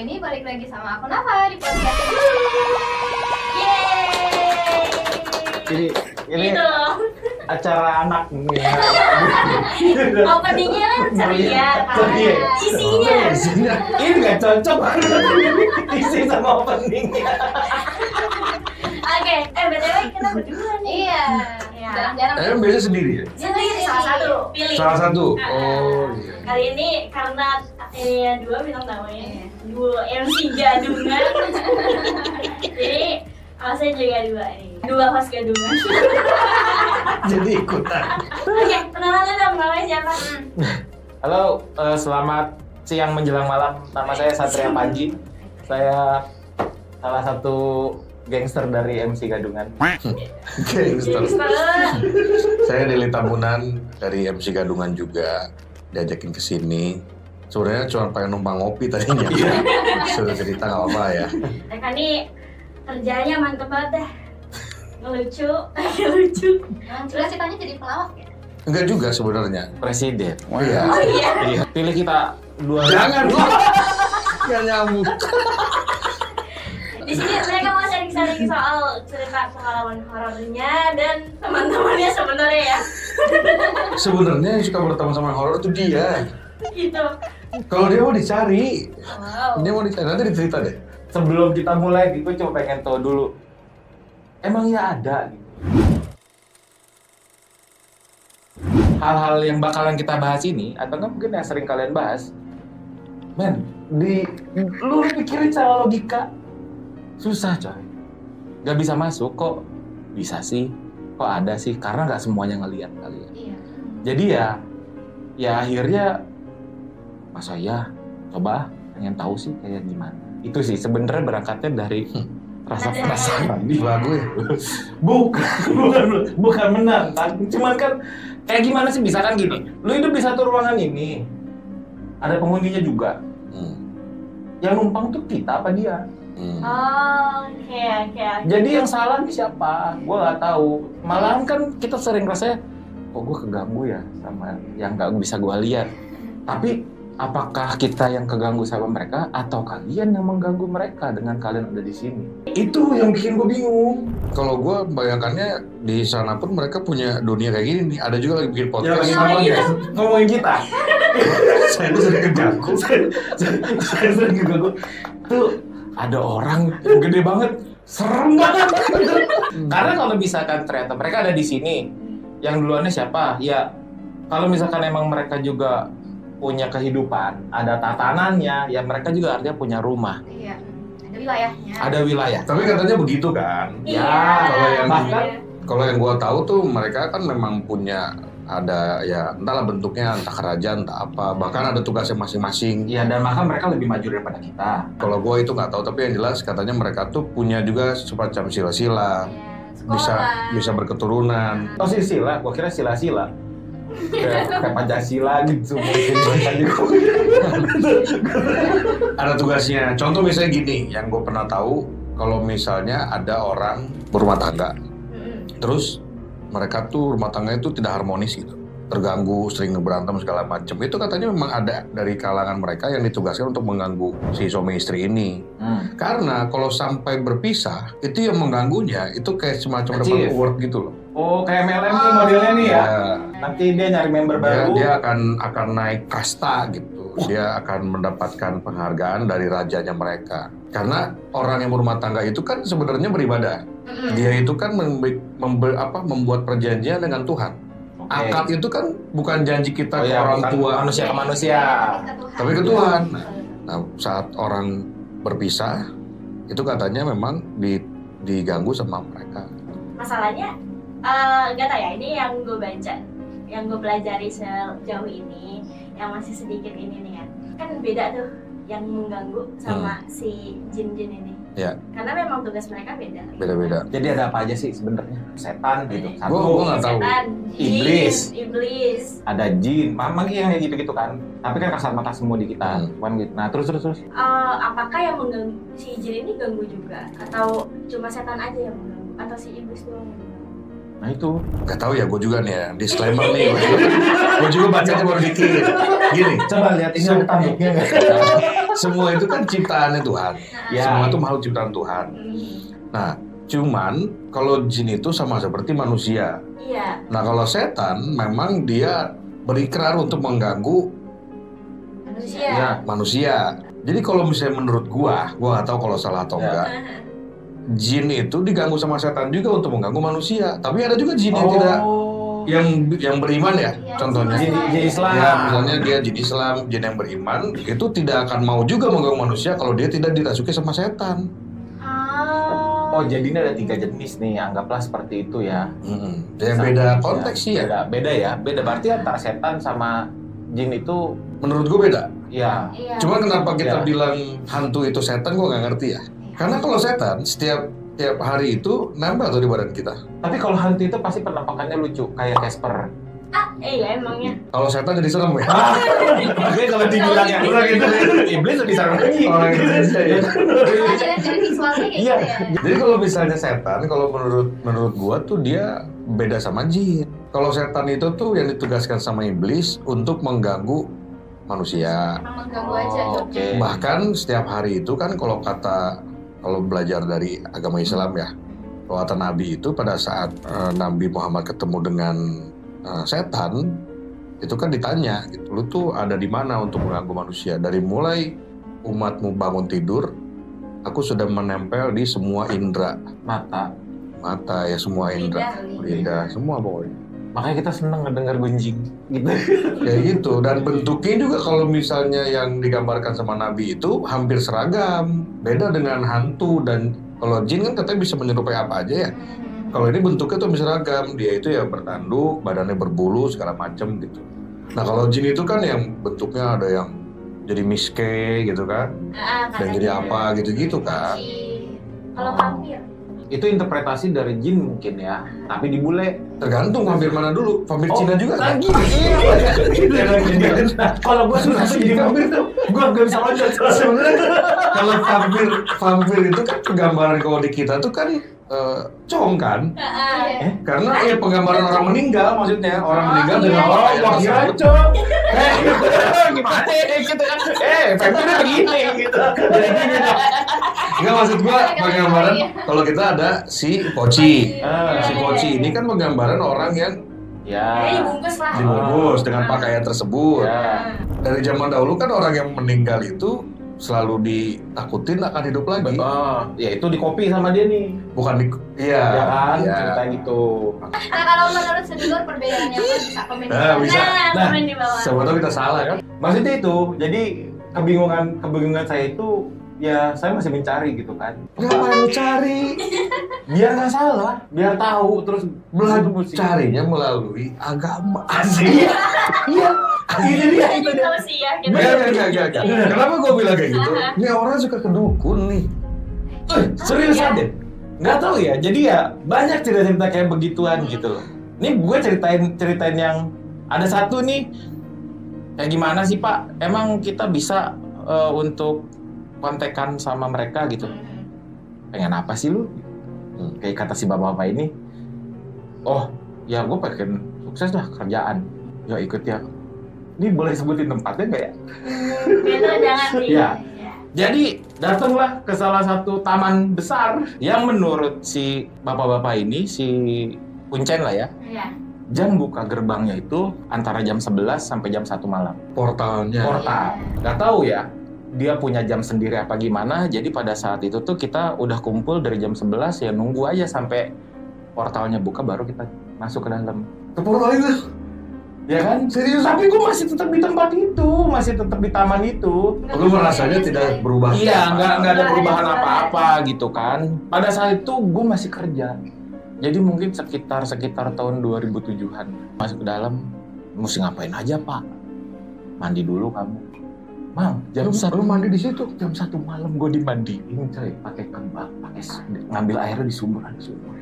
ini balik lagi sama aku Nafa di podcast ini. Yeay. Ini Gitu. acara anak nih. Openingnya kan ceria kan. Isinya. Ini nggak cocok isi sama openingnya. Oke, BTW kita berdua nih. Iya. Iya. Jarang-jarang. Emang biasa sendiri ya? Sendiri salah satu. Pilih. Salah satu? Ah. Oh iya. Kali ini karena dua bintang tamunya, dua MC gadungan. Jadi hostnya juga dua nih. Dua host gadungan. Jadi ikutan. Oke, kenalan dong, namanya siapa? Halo, selamat siang menjelang malam. Nama saya Satria Panji. Saya salah satu gangster dari MC Gadungan. Gangster. Gangster. Saya Deli Tambunan dari MC Gadungan juga. Diajakin ke sini. Sebenarnya cuma pengen numpang ngopi tadinya. Sudah cerita nggak apa-apa ya. Mereka nih kerjanya mantep banget deh. Ngelucu, lucu. Emang cita-citanya jadi pelawak ya? Enggak juga sebenarnya. Presiden. Oh iya. Oh iya. Iya. Pilih kita dua. Jangan. Nggak nyambung. Di sini mereka mau sharing-sharing soal cerita pengalaman horornya dan teman-temannya sebenarnya ya. Sebenarnya yang suka berteman sama horor itu dia. Gitu. Kalau dia mau dicari, Wow. dia mau dicari nanti dicerita deh. Sebelum kita mulai, gue cuma pengen tahu dulu. Emangnya ada gitu? Hal-hal yang bakalan kita bahas ini, atau nggak mungkin yang sering kalian bahas, men, lu pikirin secara logika, susah coy. Nggak bisa masuk, kok bisa sih? Kok ada sih? Karena nggak semuanya ngelihat kali ya. Iya. Jadi ya akhirnya, masa ya, coba pengen tahu sih kayak gimana. Itu sih sebenarnya berangkatnya dari rasa penasaran. Lagu ya. Bukan menantang, cuman kan kayak gimana sih, misalkan gini, lu hidup di satu ruangan ini, ada penghuninya juga, yang numpang tuh kita apa dia? Oh, oke. Jadi yang salah nih siapa? Gue nggak tahu. Malahan kan kita sering rasanya, kok gue keganggu ya sama yang nggak bisa gue lihat. Tapi apakah kita yang keganggu sama mereka atau kalian yang mengganggu mereka dengan kalian ada di sini? Itu yang bikin gue bingung. Kalau gue bayangkannya di sana pun mereka punya dunia kayak gini nih. Ada juga lagi bikin Ya podcast. lagi Ngomongin ngomongin kita. Saya tuh sering keganggu. Saya sering keganggu. Tuh ada orang yang gede banget, serem banget. Karena kalau misalkan ternyata mereka ada di sini, yang duluannya siapa? Ya kalau misalkan emang mereka juga punya kehidupan, ada tatanannya, ya mereka juga artinya punya rumah, Iya. Ada wilayahnya. ada wilayah. Tapi katanya begitu kan. Iya. Kalau yang bahkan Kalau yang gue tahu tuh mereka kan memang punya ada ya entahlah bentuknya entah kerajaan entah apa, bahkan ada tugasnya masing-masing. ya dan maka mereka lebih maju daripada kita. Kalau gue itu nggak tahu, tapi yang jelas katanya mereka tuh punya juga semacam sila-sila, Sekolah. bisa berketurunan. Oh sila, gua kira sila-sila. Kayak Pancasila gitu mungkin mereka juga. Ada tugasnya. Contoh misalnya gini, yang gue pernah tahu, kalau misalnya ada orang berumah tangga, terus mereka tuh rumah tangganya itu tidak harmonis gitu, terganggu, sering berantem segala macam. Itu katanya memang ada dari kalangan mereka yang ditugaskan untuk mengganggu si suami istri ini. Karena kalau sampai berpisah, itu yang mengganggunya itu kayak semacam Kecil. dapat award gitu loh. Oh kayak MLM nih modelnya nih ya. Nanti dia nyari member baru. Dia akan naik kasta gitu. Dia akan mendapatkan penghargaan dari rajanya mereka. Karena orang yang berumah tangga itu kan sebenarnya beribadah. Dia itu kan membuat perjanjian dengan Tuhan. Oke. Akad itu kan bukan janji kita Oh ke ya, orang bukan tua, manusia ke manusia. tapi ke Tuhan. Nah, saat orang berpisah, itu katanya memang diganggu sama mereka. Masalahnya nggak tahu ya, ini yang gue baca, yang gue pelajari sejauh ini, yang masih sedikit ini nih kan beda tuh yang mengganggu sama si jin-jin ini. Ya. Karena memang tugas mereka beda. Beda-beda. Jadi ada apa aja sih sebenarnya? Setan gitu. Satu. Gua nggak tahu. Setan, Iblis. Iblis. Ada jin, memang yang gitu-gitu kan. Tapi kan kasar mata semua di kita, kan gitu. Nah, terus. Apakah yang mengganggu si jin ini ganggu juga? Atau cuma setan aja yang mengganggu? Atau si iblis doang yang mengganggu? Nah itu. Gak tahu ya, gue juga nih ya, disclaimer nih. Gue juga bacanya baru dikit. Gini, Coba lihat ini ada tanduknya nggak? semua itu kan ciptaannya Tuhan. Ya. Semua itu makhluk ciptaan Tuhan. Nah, cuman kalau jin itu sama seperti manusia. Iya. Nah, kalau setan memang dia berikrar untuk mengganggu Manusia. Ya. manusia. Jadi kalau misalnya menurut gua nggak tahu kalau salah atau Ya. enggak. Jin itu diganggu sama setan juga untuk mengganggu manusia. Tapi ada juga jin yang tidak, yang beriman ya, contohnya. Jin Islam. Ya, misalnya dia jin Islam, jin yang beriman, itu tidak akan mau juga mengganggu manusia kalau dia tidak dirasuki sama setan. Oh, jadi ini ada 3 jenis nih, anggaplah seperti itu ya. Ya beda konteks sih ya. Beda ya. Beda berarti antara setan sama jin itu Menurut gue beda. ya. Iya. Cuma kenapa kita Ya. bilang hantu itu setan, gue nggak ngerti ya. Karena kalau setan setiap hari itu nempel tuh di badan kita. Tapi kalau hantu itu pasti penampakannya lucu, kayak Casper. Iya emangnya. Kalau setan jadi serem ya. Makanya kalau dibilang yang Orang Indonesia. iblis lebih serem lagi. Orang Indonesia ya. Dari visualnya kayak Iya. gitu ya. Jadi kalau misalnya setan, kalau menurut gua tuh dia beda sama jin. Kalau setan itu tuh yang ditugaskan sama iblis untuk mengganggu manusia. Emang mengganggu aja Oh, jobnya. oke. Bahkan setiap hari itu kan kalau belajar dari agama Islam ya, kalau kata Nabi itu pada saat Nabi Muhammad ketemu dengan setan, itu kan ditanya, gitu, lu tuh ada di mana untuk mengganggu manusia? Dari mulai umatmu bangun tidur, aku sudah menempel di semua indera, mata ya semua indera, lidah, semua pokoknya. Makanya kita seneng ngedenger gunjing gitu. Kayak gitu, dan bentuknya juga kalau misalnya yang digambarkan sama Nabi itu hampir seragam, beda dengan hantu. Dan kalau jin kan katanya bisa menyerupai apa aja ya. Kalau ini bentuknya tuh bisa seragam, dia itu ya bertanduk, badannya berbulu segala macem gitu. Nah kalau jin itu kan yang bentuknya ada yang jadi miske gitu kan, dan jadi apa gitu-gitu kan. Kalau vampir. Itu interpretasi dari jin mungkin ya, tapi dibule. Tergantung vampir mana dulu, vampir Cina juga kan? lagi. Kalau gue suka jadi vampir tuh, gue gak bisa loncat. Sebenarnya kalau vampir itu kan penggambaran kalau di kita tuh kan cong kan? Karena ya penggambaran orang meninggal, maksudnya orang meninggal dengan orang yang kira tersebut. cong. Gimana gitu kan? Vampirnya begini gitu. Jadi gini dong. Enggak, maksud gua penggambaran kalau kita ada si Poci. Si Poci ini kan penggambaran orang yang Ya. Dibungkus lah. dibungkus dengan pakaian tersebut. Ya. Dari zaman dahulu kan orang yang meninggal itu selalu ditakutin akan hidup lagi. Oh, ya itu di copy sama dia nih. Bukan di iya. Ya kan? Iya. Cerita gitu. Nah kalau menurut sedulur perbedaannya apa bisa komen di Nah, bawah. bisa. Nah, Komen di bawah. Siapa tahu kita salah kan? Maksudnya itu, jadi kebingungan saya itu ya saya masih mencari gitu kan. Ngapain cari? Biar nggak salah, biar tahu terus Carinya melalui agama. Asik. Iya. Ini dia. Itu tahu sih ya. Gitu. Enggak. Kenapa gue bilang kayak gitu? Ini orang suka ke dukun nih. Serius aja. Nggak tahu ya. Jadi ya banyak cerita-cerita kayak begituan gitu loh. Ini gue ceritain yang ada satu nih. Kayak gimana sih Pak? Emang kita bisa untuk kontekan sama mereka gitu? Pengen apa sih lu? Kayak kata si bapak-bapak ini. Oh, ya gue pengen sukses lah kerjaan. Ya ikut ya. Ini boleh sebutin tempatnya nggak ya? Itu jangan sih. Iya. Jadi datanglah ke salah satu taman besar yang menurut si bapak-bapak ini, si Kuncen lah ya, Iya. jam buka gerbangnya itu antara jam 11 sampai jam 1 malam. Portalnya. Portal. Nggak tahu ya, dia punya jam sendiri apa gimana. Jadi pada saat itu tuh kita udah kumpul dari jam 11 ya nunggu aja sampai portalnya buka baru kita masuk ke dalam. Ke portal itu. Ya kan? Serius? Tapi gue masih tetap di tempat itu, masih tetap di taman itu. Lu merasanya tidak berubah. Iya, nggak ada Nggak perubahan ada apa-apa gitu kan. Pada saat itu gue masih kerja. Jadi mungkin sekitar tahun 2007-an. Masuk ke dalam, mesti ngapain aja Pak? Mandi dulu kamu. Mang, Lu mandi di situ. jam 1 malam gue dimandiin coy, pakai kembang, ngambil airnya di sumur, ada sumur.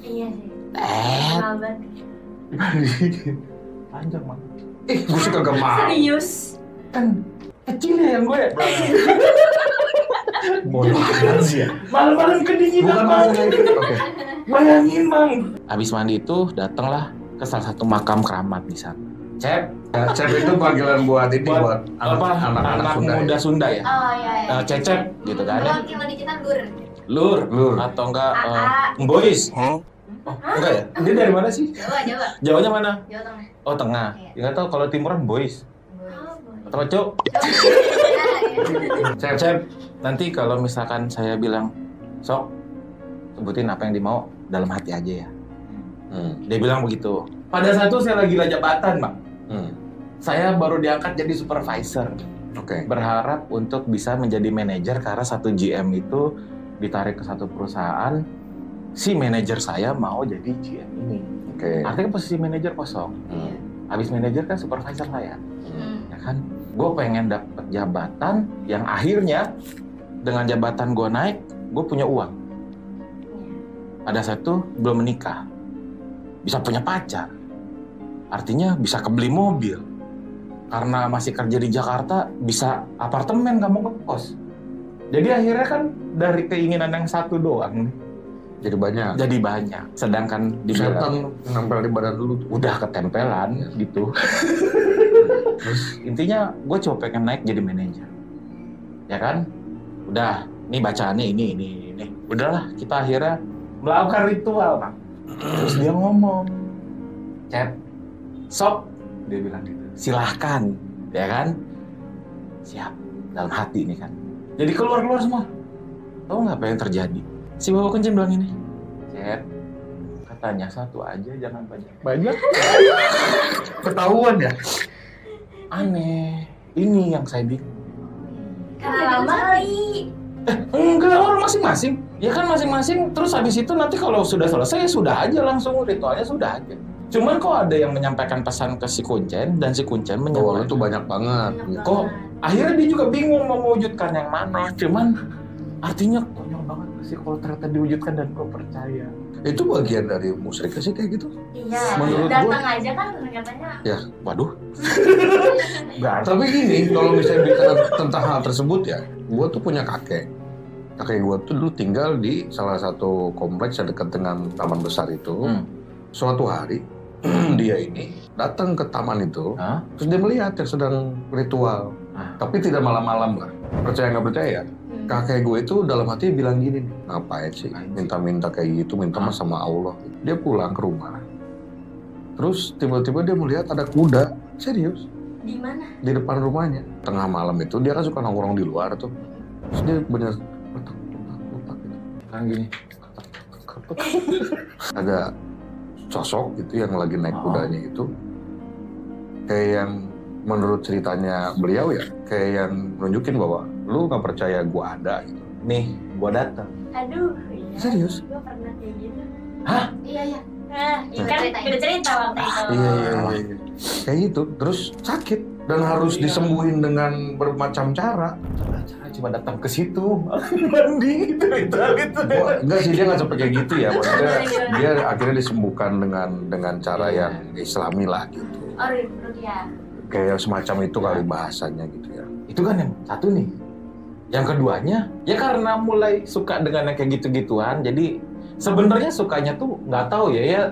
Iya sih. Kenal banget. Dimandiin. Panjang Mang. Gue suka gemar. Serius. Kan kecil ya yang gue. Bodoh amat sih ya. Malam-malam kedinginan Bukan Mang. masalah itu. Oke. Bayangin bang. Habis mandi itu datanglah ke salah satu makam keramat di sana. Cep. Ya, Cep itu panggilan buat ini buat anak-anak muda Sunda ya. Oh iya. Cecep gitu kan ya. Kalau di kita lur. Lur atau enggak boys. Oh, enggak ya? Dia dari mana sih? Jawa. Jawanya mana? Jawa Tengah. Oh, tengah. Iya. Enggak tahu kalau timuran boys. Atau Cok? Cep. Nanti kalau misalkan saya bilang, sok, sebutin apa yang dimau dalam hati aja ya. Dia bilang begitu. Pada saat itu saya lagi jabatan, Mbak. Saya baru diangkat jadi supervisor. Oke. Berharap untuk bisa menjadi manajer karena satu GM itu ditarik ke satu perusahaan. Si manajer saya mau jadi GM ini. Oke. Artinya posisi manajer kosong. Habis manajer kan supervisor saya. Ya kan? Gue pengen dapet jabatan yang akhirnya dengan jabatan gue naik, gue punya uang. Pada saat itu belum menikah, bisa punya pacar, artinya bisa kebeli mobil. Karena masih kerja di Jakarta, bisa apartemen, gak mau ngekos. Jadi akhirnya kan dari keinginan yang satu doang, Jadi banyak. Sedangkan di setan nempel di badan dulu tuh. udah ketempelan gitu. Intinya gue coba pengen naik jadi manajer, ya kan? Udah, nih bacaannya ini. Udahlah, kita akhirnya melakukan ritual, Pak. Terus dia ngomong, Cep, sok, dia bilang gitu. Silahkan, ya kan? Siap, dalam hati ini kan. Jadi keluar semua. Tahu nggak apa yang terjadi? Si Bapak Kencing bilang ini, Cep, katanya satu aja, jangan banyak. Ketahuan ya? Aneh, ini yang saya bingung. Karena lama kali. Enggak, orang masing-masing. Ya kan masing-masing, terus habis itu nanti kalau sudah selesai, ya sudah aja langsung, ritualnya sudah aja. Cuman kok ada yang menyampaikan pesan ke si Kuncen, dan si Kuncen menyampaikan. Itu banyak banget. Kok akhirnya dia juga bingung mau mewujudkan yang mana. Cuman artinya konyol banget sih kalau ternyata diwujudkan dan gue percaya. Itu bagian dari musyrik sih kayak gitu. Iya, Menurut datang aja kan katanya. Ya, Waduh. Enggak. tapi gini, kalau misalnya bicara tentang hal tersebut ya, gue tuh punya kakek. Kakek gue tuh dulu tinggal di salah satu kompleks yang dekat dengan taman besar itu. Suatu hari, dia ini datang ke taman itu, terus dia melihat yang sedang ritual. Tapi tidak malam-malam lah. Percaya nggak percaya? Kakek gue itu dalam hati bilang gini, ngapain sih minta-minta kayak gitu, minta sama Allah. Dia pulang ke rumah. Terus tiba-tiba dia melihat ada kuda, serius. Di mana? Di depan rumahnya. Tengah malam itu dia kan suka nongkrong di luar tuh. Terus dia bener letak gitu. Kan gini. Ada sosok gitu yang lagi naik kudanya itu. Kayak yang menurut ceritanya beliau ya, kayak yang nunjukin bahwa lu nggak percaya gua ada gitu. Nih, gua datang. Aduh, iya. Serius? Gue pernah kayak gitu. Hah? Iya. Nah, kan beda cerita waktu itu. Iya. Kayak gitu, terus sakit dan harus disembuhin dengan bermacam cara. Cuma datang ke situ, mandi gitu, ritual itu. Enggak sih, dia nggak sampai kayak gitu ya. Maksudnya dia akhirnya disembuhkan dengan cara yang Islami lah gitu. Oh, rukyah. Kayak semacam itu kali bahasanya gitu ya. Itu kan yang satu nih. Yang keduanya, ya karena mulai suka dengan yang kayak gitu-gituan, jadi sebenarnya sukanya tuh nggak tahu ya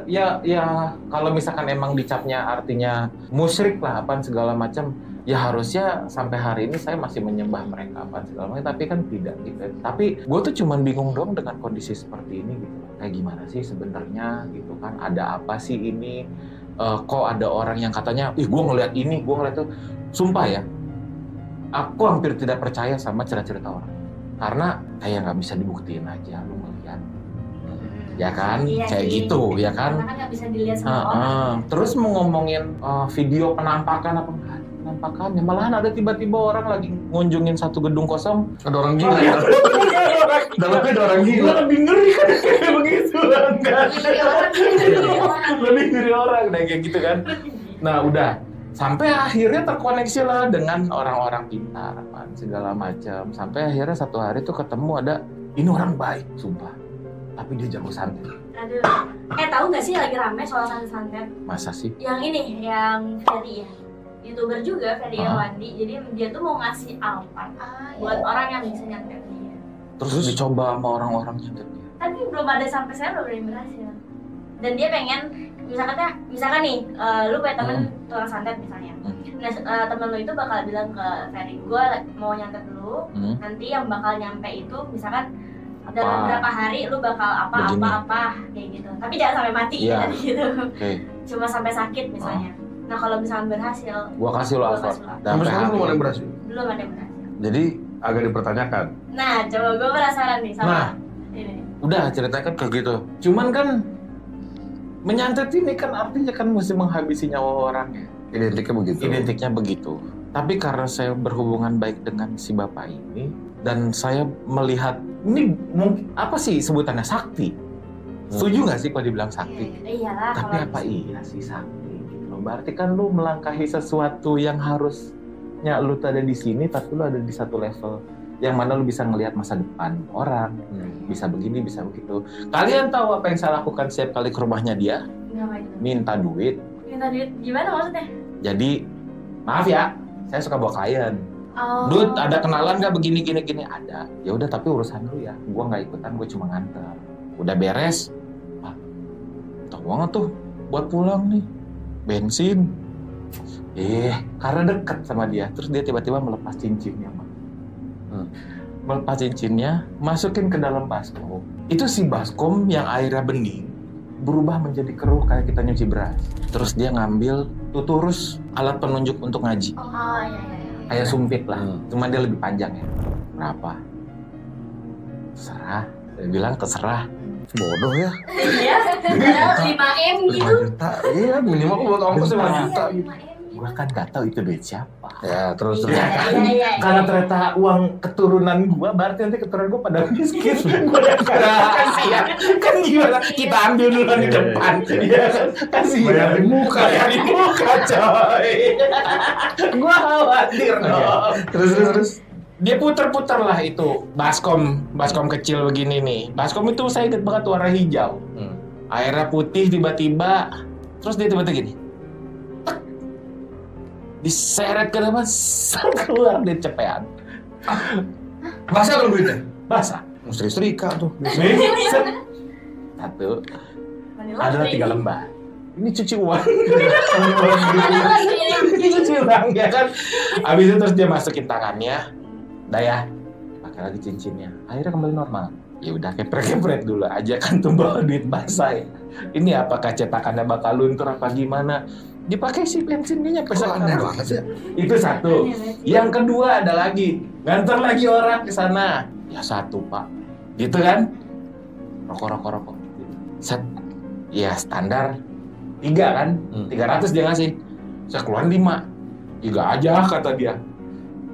kalau misalkan emang dicapnya artinya musyrik lah apa segala macam, ya harusnya sampai hari ini saya masih menyembah mereka apa segala macam, tapi kan tidak gitu. Tapi gue tuh cuman bingung dong dengan kondisi seperti ini gitu. Kayak gimana sih sebenarnya gitu kan? Ada apa sih ini? Kok ada orang yang katanya, ih gue ngeliat ini, gue ngeliat itu. Sumpah ya, aku hampir tidak percaya sama cerita-cerita orang. Karena kayak nggak bisa dibuktiin aja, lu ngeliat. Ya kan, Iya kayak sih. gitu, ya kan. Karena kan nggak bisa dilihat sama orang. Terus mau ngomongin video penampakan apa enggak? Penampakannya malahan ada tiba-tiba orang lagi ngunjungin satu gedung kosong. Ada orang gila ya. Dalamnya ada orang gila. Lebih ngeri kan kayak begitu kan. Lebih ngeri orang, nah kayak gitu kan. Nah udah, sampai akhirnya terkoneksi lah dengan orang-orang pintar, apa segala macam. Sampai akhirnya satu hari tuh ketemu ada, ini orang baik, sumpah. Tapi dia jago santet. Aduh. Tahu nggak sih lagi rame soal santet? Masa sih? Yang ini, yang Ferry ya. YouTuber juga, Ferry Irwandi. Jadi dia tuh mau ngasih alpat buat orang yang bisa nyantet dia. Terus dicoba sama orang-orang nyantet dia. tapi belum ada sampai sekarang belum ada yang berhasil. Dan dia pengen misalkan nih lu punya temen tukang santet misalnya. Nah temen lu itu bakal bilang ke Ferry, gue mau nyantet dulu, nanti yang bakal nyampe itu misalkan dalam beberapa hari lu bakal apa kayak gitu. Tapi jangan sampai mati gitu. Cuma sampai sakit misalnya. Nah kalau misalnya berhasil, gua kasih lo effort. Sampai sekarang belum ada yang berhasil. Belum ada yang berhasil. Jadi agak dipertanyakan. Nah coba gue penasaran nih sama ini. Udah ceritakan kayak gitu. Cuman kan menyantet ini kan artinya kan mesti menghabisi nyawa orang ya. Identiknya begitu. Tapi karena saya berhubungan baik dengan si bapak ini dan saya melihat ini apa sih sebutannya sakti. Setuju nggak sih kalau dibilang sakti? Iyalah. Tapi apa iya sih sakti? Gitu. Berarti kan lu melangkahi sesuatu yang harusnya lu ada di sini, tapi lu ada di satu level yang mana lu bisa ngelihat masa depan orang, bisa begini, bisa begitu. Kalian tahu apa yang saya lakukan setiap kali ke rumahnya dia? Minta duit. Minta duit gimana maksudnya? Jadi maaf ya, saya suka bawa klien. Duit ada kenalan nggak begini gini ada. Ya udah tapi urusan lu ya, gua nggak ikutan, gua cuma nganter. Udah beres, tahu banget tuh buat pulang nih, bensin. Karena deket sama dia, terus dia tiba-tiba melepas cincinnya, melepas cincinnya, masukin ke dalam baskom. Itu si baskom yang airnya bening berubah menjadi keruh kayak kita nyuci beras. Terus dia ngambil tuturus alat penunjuk untuk ngaji. Kayak sumpit lah, cuma dia lebih panjang ya. Berapa? Terserah. Dia bilang terserah. Bodoh ya. Iya, padahal 5M gitu. 5 juta, iya minimal buat ongkos 5 juta gitu. Gua kan gak tahu itu duit siapa. Ya terus. Iya. Karena ternyata uang keturunan gua, berarti nanti keturunan gua pada miskin. Gua udah kasihan. Kan gimana? Kita ambil dulu di depan. Iya kan? Kasihan. Bayar di muka. Bayar di muka coy. Gua khawatir dong. Terus. Dia puter-puter lah itu baskom kecil begini nih. Baskom itu saya ingat banget warna hijau. Airnya putih tiba-tiba, terus dia tiba-tiba gini. Diseret ke dalam, keluar dari cepean. Basah kalau duitnya? Basah. Mesti setrika tuh. Satu. Adalah 3 lembar. Ini cuci uang. Ini cuci uang ya kan. Habis itu terus dia masukin tangannya. Dah ya, pakai lagi cincinnya. Akhirnya kembali normal. Ya udah kepret dulu aja kan tuh bawa duit basah ya. Ini apakah cetakannya bakal luntur apa gimana? Dipakai si bensinnya nyampe sana. Aneh banget ya. Itu satu. Yang kedua ada lagi, nganter lagi orang ke sana. Ya satu pak, gitu kan? Rokok. Set, ya standar 3 kan? 300 dia ngasih. Saya keluar 5. 3 aja kata dia.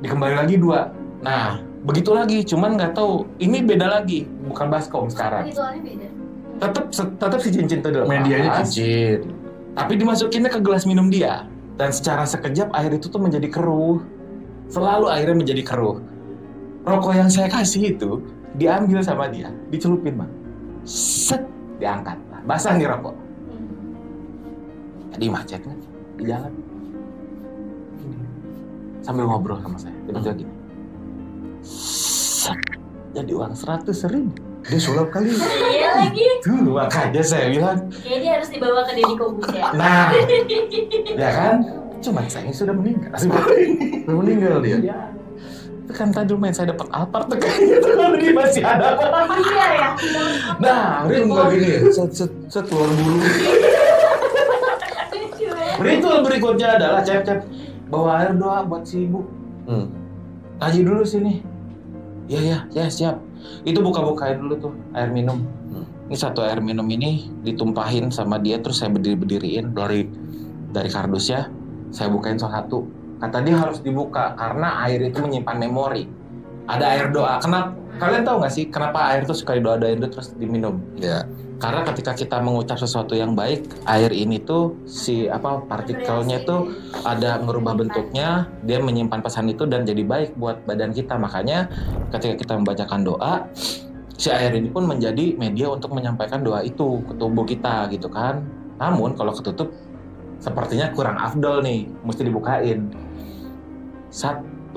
Dikembali lagi 2. Nah, begitu lagi, cuman nggak tahu. Ini beda lagi, bukan baskom sekarang. Ritualnya beda. Tetap si cincin itu dilepas. Medianya cincin. Tapi dimasukinnya ke gelas minum dia. Dan secara sekejap air itu tuh menjadi keruh. Selalu airnya menjadi keruh. Rokok yang saya kasih itu diambil sama dia, dicelupin bang. Set, diangkat. Basah nih rokok. Jadi macetnya di jalan. Sambil ngobrol sama saya, tiba-tiba gini. Set, jadi uang 100.000. Dia sulap kali. Iya lagi. Tuh, makanya saya bilang. Kayaknya dia harus dibawa ke Deddy Corbuzier. Nah, ya kan? Cuman saya sudah meninggal. Udah meninggal dia. Iya. Itu kan tadi lumayan saya dapat Alphard tuh kayaknya tuh kalau dia masih ada. Iya ya. Nah, Dia enggak gini ya, set keluar bulu. ritual berikutnya adalah cep bawa air doa buat si ibu. Ngaji dulu sini. Iya, siap. Itu buka-bukain dulu tuh air minum. Ini satu air minum ini ditumpahin sama dia, terus saya berdiriin dari kardusnya. Saya bukain satu. Kata dia harus dibuka karena air itu menyimpan memori. Ada air doa. Kenapa? Kalian tahu nggak sih kenapa air itu suka didoa-doain dulu terus diminum? Iya. Karena ketika kita mengucap sesuatu yang baik, air ini tuh partikelnya tuh ada ngerubah bentuknya, dia menyimpan pesan itu dan jadi baik buat badan kita. Makanya ketika kita membacakan doa, si air ini pun menjadi media untuk menyampaikan doa itu ke tubuh kita gitu kan. Namun kalau ketutup sepertinya kurang afdol nih, mesti dibukain. 1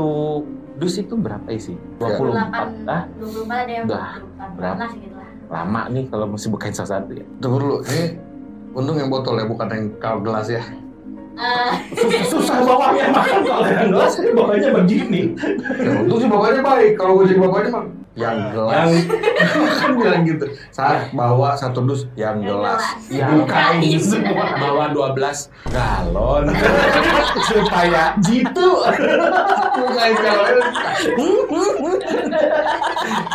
dus itu berapa isi? 24. 24 ada yang Udah, 24 berapa? lah segitu lah. lama nih kalau mesti bukain satu ya. Tunggu dulu, untung yang botol ya, bukan yang gelas ya. Susah bawanya makan kalau yang gelas bawanya begini. Ya, untung sih bapaknya baik. Kalau gue jadi bapaknya mah yang gelas. Kan bilang gitu. Saat bawa 1 dus yang gelas. Yang kain semua bawa 12 galon supaya gitu. Bukain galon.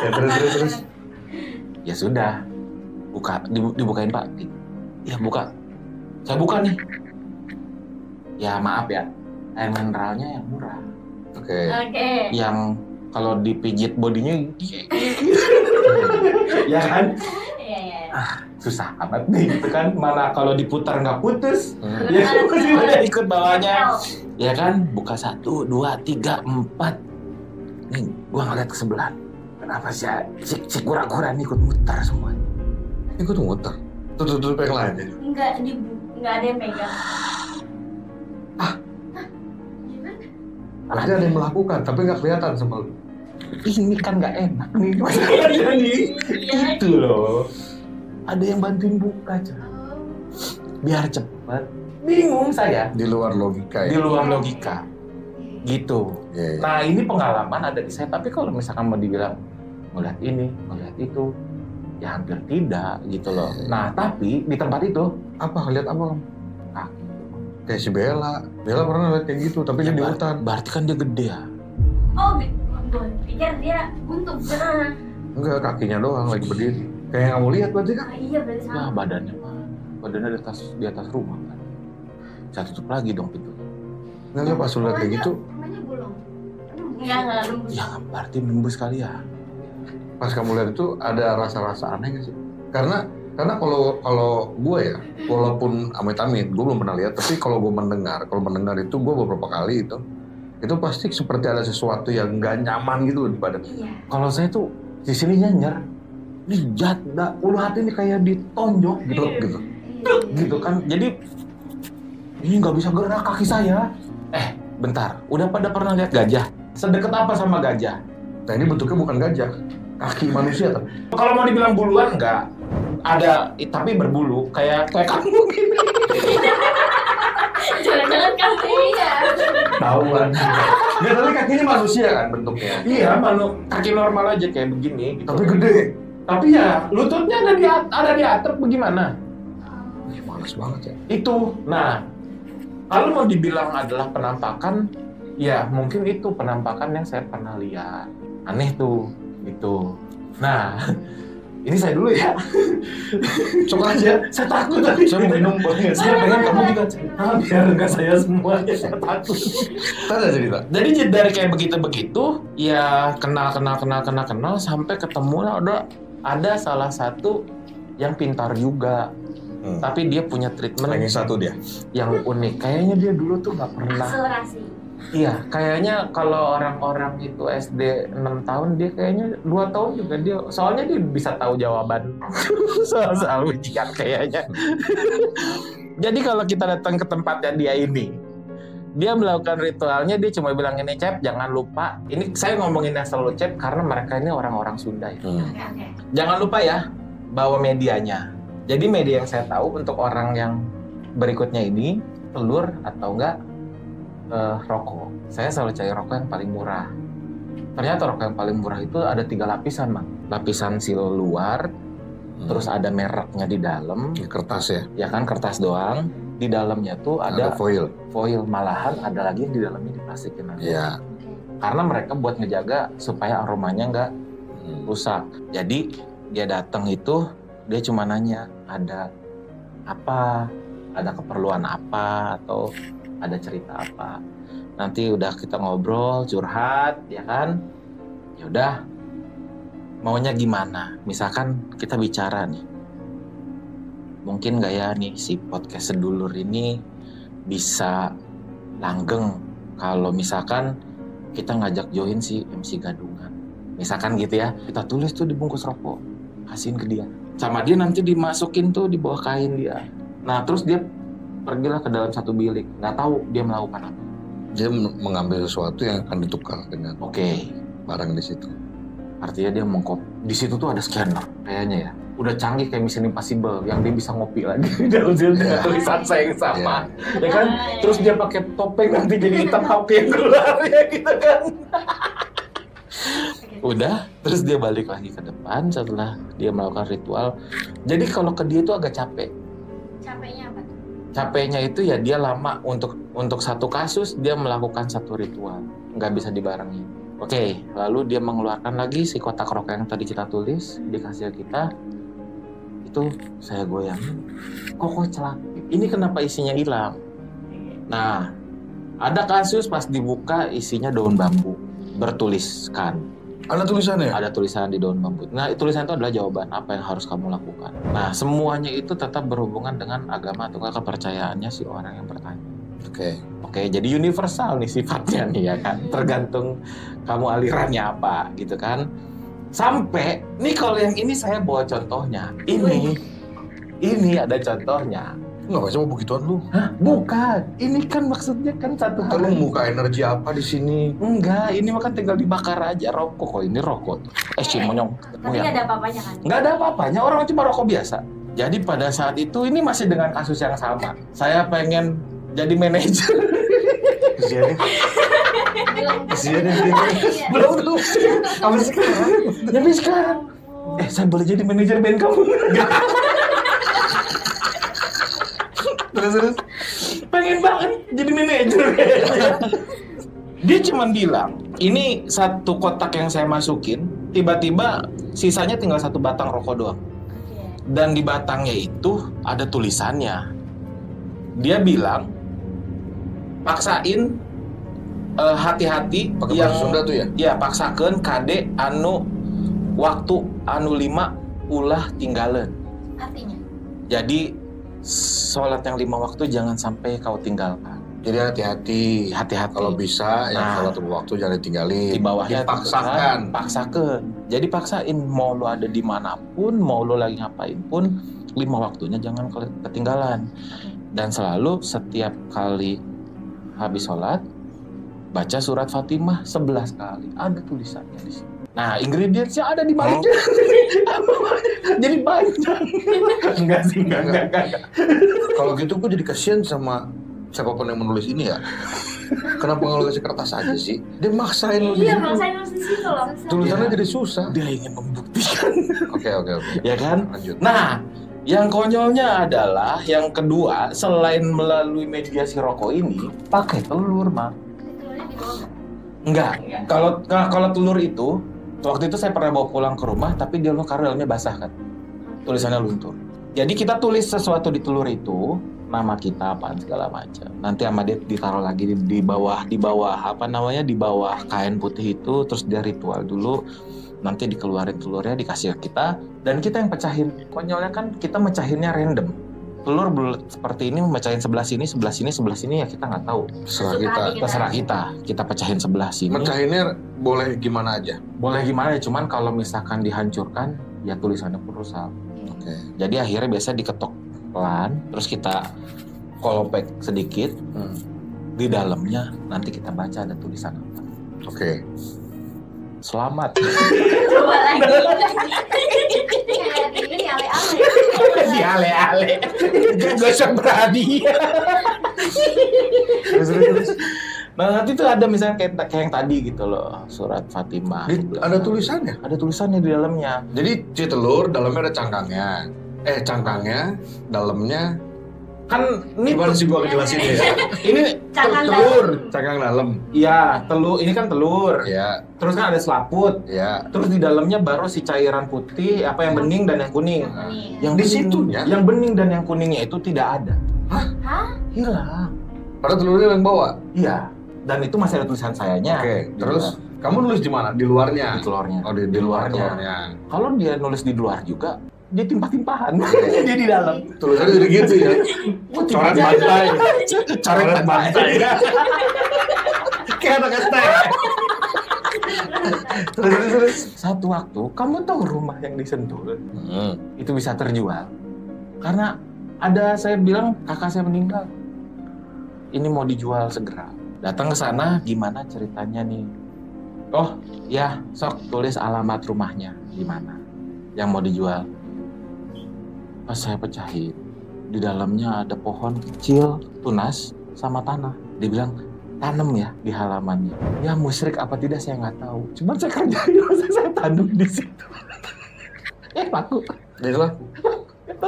Ya terus. Ya sudah, dibukain Pak. Ya buka. Saya buka nih. Ya maaf ya, air mineralnya yang murah. Oke. Yang kalau dipijit bodinya ya kan? Iya. Susah amat nih gitu kan. Mana kalau diputar nggak putus. Ya udah ikut bawahnya. Ya kan, buka 1, 2, 3, 4. Nih, gua ngeliat ke sebelah. Kenapa sih si kura-kura ini ikut muter semua? Ikut muter? Tutup yang lain ya? Enggak ada yang pegang. Ada yang melakukan, tapi nggak kelihatan sama lu. Ini kan nggak enak nih masalahnya nih. Itu loh. Ada yang bantuin buka, biar cepet. Bingung saya. Di luar logika ya? Di luar logika. Gitu. Yeah. Nah ini pengalaman ada di saya. Tapi kalau misalkan mau dibilang melihat ini, melihat itu, ya hampir tidak gitu loh. Nah tapi di tempat itu Apa? Lihat apa? kaki. Kayak si Bella pernah lihat kayak gitu, tapi dia di hutan. Berarti kan dia gede ya? Oh, gue pikir dia buntung. Enggak, kakinya doang lagi berdiri. Kayak yang kamu lihat berarti kan? Iya berarti Nah sama. badannya badannya di atas rumah kan. Saya tutup lagi dong pintu. Enggak pas lu lihat kayak gitu, Rumahnya bolong. Enggak nembus. Ya berarti nembus kali ya. pas kamu lihat itu ada rasa-rasa aneh nggak sih? Karena kalau gue ya, walaupun amit-amit, gue belum pernah lihat. Tapi kalau mendengar itu gue beberapa kali itu pasti seperti ada sesuatu yang nggak nyaman gitu loh di badan. Iya. Kalau saya tuh di sini nyenyer, ulu hati ini kayak ditonjok gitu, gitu kan. Jadi ini nggak bisa gerak kaki saya. Bentar, udah pada pernah lihat gajah? Sedekat apa sama gajah? Nah ini bentuknya bukan gajah, kaki manusia tapi. Kalau mau dibilang buluan nggak ada, tapi berbulu kayak kamu gini. Jangan-jangan kamu Iya. Tahu kan? Ya tapi kakinya manusia kan bentuknya. Iya, kaki normal aja kayak begini. Gitu. Tapi gede. Tapi ya lututnya ada di atap bagaimana? Males banget ya. Itu. Nah, kalau mau dibilang adalah penampakan, ya mungkin itu penampakan yang saya pernah lihat. Aneh tuh, gitu. Nah, ini saya dulu ya. Coba aja, saya takut tadi. Saya mau minum banget. Saya pengen kamu juga cerita, biar enggak saya semuanya, saya takut. Ada cerita. Jadi dari kayak begitu-begitu, ya kenal sampai ketemu lah ada salah satu yang pintar juga. Tapi dia punya treatment Yang satu dia. yang unik. Kayaknya dia dulu tuh nggak pernah. akselerasi. Iya, kayaknya kalau orang-orang itu SD 6 tahun, dia kayaknya 2 tahun juga dia. Soalnya dia bisa tahu jawaban soal ujian kayaknya. Jadi kalau kita datang ke tempatnya dia ini, dia melakukan ritualnya, dia cuma bilang ini, Cep, jangan lupa. Ini saya ngomongin yang selalu Cep karena mereka ini orang-orang Sunda ya. Oke. Jangan lupa ya, bawa medianya. Jadi media yang saya tahu untuk orang yang berikutnya ini, telur atau enggak rokok. Saya selalu cari rokok yang paling murah. Ternyata rokok yang paling murah itu ada 3 lapisan, Bang. Lapisan sil luar, terus ada mereknya di dalam. Ya, kertas ya. Ya kan, kertas doang. Di dalamnya tuh ada foil. Foil, malahan ada lagi yang di dalamnya diplastikin. Iya. Karena mereka buat ngejaga supaya aromanya nggak rusak. Jadi dia datang itu, dia cuma nanya, ada apa, ada keperluan apa, atau ada cerita apa. Nanti udah kita ngobrol, curhat, ya kan? Ya udah, maunya gimana? Misalkan kita bicara nih, mungkin nggak ya nih si podcast Sedulur ini bisa langgeng kalau misalkan kita ngajak join si MC Gadungan. Misalkan gitu ya, kita tulis tuh di bungkus rokok, kasihin ke dia. Sama dia nanti dimasukin tuh di bawah kain dia. Nah terus dia pergilah ke dalam satu bilik, nggak tahu dia melakukan apa. Dia mengambil sesuatu yang akan ditukar dengan Oke. barang di situ. Artinya dia mengkopi. Di situ tuh ada scanner kayaknya ya. Udah canggih kayak Mission Impossible yang dia bisa ngopi lagi dalam tulisan saya yang sama. Ya kan? Terus dia pakai topeng nanti jadi hitam HP yang keluar ya gitu kan. Udah, terus dia balik lagi ke depan setelah dia melakukan ritual. Jadi kalau ke dia itu agak capek. Capeknya apa tuh? Capeknya itu ya dia lama untuk satu kasus dia melakukan satu ritual, nggak bisa dibarengi. Oke, lalu dia mengeluarkan lagi si kotak rokok yang tadi kita tulis, dikasih ke kita. Itu saya goyangin, kok celak. Ini kenapa isinya hilang? Nah, ada kasus pas dibuka isinya daun bambu bertuliskan. Ada tulisannya? Ada tulisan di daun bambu. Nah, tulisan itu adalah jawaban apa yang harus kamu lakukan. Nah, semuanya itu tetap berhubungan dengan agama atau kepercayaannya si orang yang bertanya. Oke, jadi universal nih sifatnya nih ya kan. Tergantung kamu alirannya apa gitu kan. Sampai, nih kalau yang ini saya bawa contohnya. Ini ada contohnya. Nggak baca mau begituan lu? Hah? Bukan. Ini kan maksudnya kan satu hal. Lu muka energi apa di sini? Enggak, ini mah kan tinggal dibakar aja rokok. Kok ini rokok tuh. Cimonyong. Tapi nggak ada apa-apanya kan? Nggak ada apa-apanya, orang cuma rokok biasa. Jadi pada saat itu, ini masih dengan kasus yang sama. Saya pengen jadi manajer. Kesiannya Belum. Sampai sekarang. Saya boleh jadi manajer band kamu? Terus pengen banget jadi manajer. Dia cuma bilang, ini satu kotak yang saya masukin, tiba-tiba sisanya tinggal satu batang rokok doang. Dan di batangnya itu ada tulisannya. Dia bilang, paksain hati-hati pakai yang bahasa Sunda tuh ya? Ya, paksakeun kade anu waktu anu 5 ulah tinggalan. Artinya? Jadi sholat yang 5 waktu jangan sampai kau tinggalkan. Jadi hati-hati. Kalau bisa yang sholat 5 waktu jangan ditinggalin. Di bawahnya paksakan. Jadi paksain, mau lo ada dimanapun, mau lo lagi ngapain pun, 5 waktunya jangan ketinggalan. Dan selalu setiap kali habis sholat, baca surat Fatimah 11 kali. Ada tulisannya di sini. Nah, ingredientsnya ada di baliknya. Jadi panjang. Enggak sih, enggak. Kalau gitu gue jadi kasihan sama siapapun yang menulis ini ya. Kenapa nggak lo kasih kertas aja sih? Dia maksain lo. Iya, maksain lo di situ loh. Tulisannya jadi susah. Dia ingin membuktikan. Oke. Ya kan? Lanjut. Nah, yang konyolnya adalah yang kedua, selain melalui mediasi rokok ini, pakai telur, Mak. Telurnya di bawah. Enggak. Kalau telur itu, waktu itu saya pernah bawa pulang ke rumah, tapi dia dalamnya basah kan. Tulisannya luntur. Jadi kita tulis sesuatu di telur itu, nama kita apaan segala macam. Nanti sama dia ditaruh lagi di bawah apa namanya, di bawah kain putih itu, terus dia ritual dulu. Nanti dikeluarin telurnya, dikasih ke kita, dan kita yang pecahin. Konyolnya kan kita mecahinnya random. Telur seperti ini mecahin sebelah sini ya kita nggak tahu. Terserah kita. Kita pecahin sebelah sini. Mecahinnya boleh gimana aja? Boleh gimana ya, cuman kalau misalkan dihancurkan, ya tulisannya pun rusak. Oke. Jadi akhirnya biasa diketok pelan, terus kita kolopek sedikit. Di dalamnya nanti kita baca ada tulisan apa. Oke. Selamat. Coba lagi. Ini ale-ale. Si ale-ale. Gosok berani. Terus. Nah, nanti tuh ada misalnya kayak yang tadi gitu loh, surat Fatimah. Ada tulisannya? Ada tulisannya di dalamnya. Jadi si telur dalamnya ada cangkangnya. Cangkangnya, dalamnya. Kan ini Gimana sih gua ngejelasin ya? Ini telur. Cangkang dalam. Iya, telur. Ini kan telur. Iya. Terus kan ada selaput. Iya. Terus di dalamnya baru si cairan putih, apa yang bening dan yang kuning. Yang Di bening- situnya? Yang bening dan yang kuningnya itu tidak ada. Hah? Hilang. Padahal telurnya yang bawa. Iya. Dan itu masih ada tulisan sayanya. Oke. Terus kamu nulis di mana? Di luarnya? Di telurnya. Oh, di luarnya. Kalau dia nulis di luar juga, dia timpah-timpahan. Dia di dalam. Tulisannya jadi gitu ya. Coret bantai. Coret bantai. Kayak anak STM. Terus satu waktu, kamu tahu rumah yang disentul itu bisa terjual karena ada, saya bilang kakak saya meninggal, ini mau dijual segera. Datang ke sana, gimana ceritanya nih? Oh, ya, sok tulis alamat rumahnya di mana yang mau dijual. Pas saya pecahin, di dalamnya ada pohon kecil, tunas, sama tanah. Dia bilang, tanam ya di halamannya. Ya musyrik apa tidak saya nggak tahu. Cuman saya kerjain, masa saya tanam di situ. Laku. Jadi lo Gak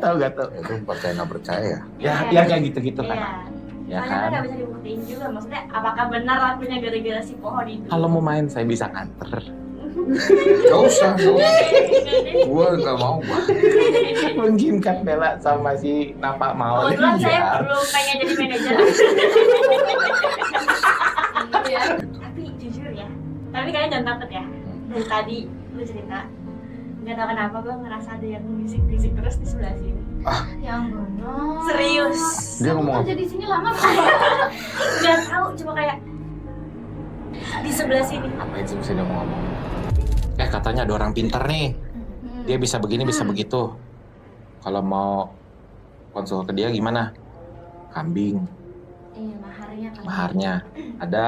tahu. itu percaya nggak percaya ya? Ya kayak gitu-gitu kan. Iya. Ya Soalnya kan kan. nggak bisa dibuktiin juga. Maksudnya apakah benar lakunya gara-gara si pohon itu? Kalau mau main saya bisa nganter. Gak usah. Gue nggak mau. Mungkin kan Bella sama si Napa mau. Kebetulan saya Iya. belum pengen jadi manajer. Iya. Tapi jujur ya, tapi kalian jangan takut ya. Dari tadi lu cerita, nggak tahu kenapa gue ngerasa ada yang bisik-bisik terus di sebelah sini. Yang benar. Serius. Dia ngomong apa? Kerja di sini lama Nggak tahu, cuma kayak di sebelah sini. Apa itu bisa dia mau ngomong? Katanya ada orang pintar nih. Dia bisa begini, bisa begitu. Kalau mau konsul ke dia gimana? Kambing, Iya, maharnya kan. maharnya. Ada